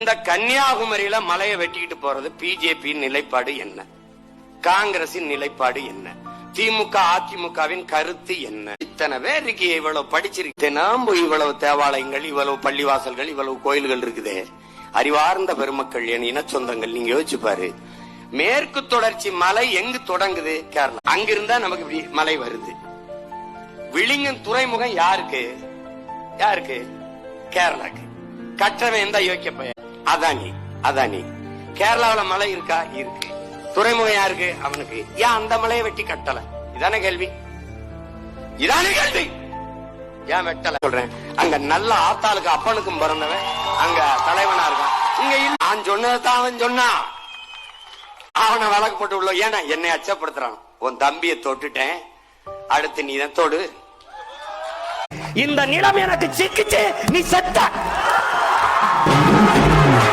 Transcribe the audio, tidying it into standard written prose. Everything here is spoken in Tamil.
இந்த கன்னியாகுமரியில மலையை வெட்டிக்கிட்டு போறது பிஜேபி நிலைப்பாடு என்ன, காங்கிரசின் நிலைப்பாடு என்ன, திமுக அதிமுகவின் கருத்து என்ன? இத்தனை பேர் இருக்கு, இவ்வளவு படிச்சிருக்கு, நாம் இவ்வளவு தேவாலயங்கள், இவ்வளவு பள்ளிவாசல்கள், இவ்வளவு கோயில்கள் இருக்குதே. அறிவார்ந்த பெருமக்கள், என் இன சொந்தங்கள், நீங்க யோசிச்சு பாரு. மேற்கு தொடர்ச்சி மலை எங்கு தொடங்குது? கேரளா. அங்கிருந்தா நமக்கு மலை வருது. விழிங்கன் துறைமுகம் யாருக்கு? யாருக்கு? கேரளாக்கு. கற்றவன் எந்த யோக்கிய பையன்? அதானி. அதானி. கேரளாவில் மலை இருக்கா? இருக்கு. துறைமுகம் யாருக்கு? அவனுக்கு. ஏன் அந்த மலையை வெட்டி கட்டல? இதான கேள்வி. இதான கேள்வி. ஏன் வெட்டல சொல்றேன். அங்க நல்ல ஆத்தாளுக்கு அப்பனுக்கும் பிறந்தவன் அங்க தலைவனா இருக்கான். இங்க நான் சொன்னதான் அவன் சொன்னா, அவனை வழக்கு போட்டு உள்ள. ஏன்னா என்னை அச்சப்படுத்துறான். உன் தம்பியை தொட்டுட்டேன், அடுத்து நீ தான் தொடு. இந்த நிலம் எனக்கு சிக்கிச்சு, நீ செத்த.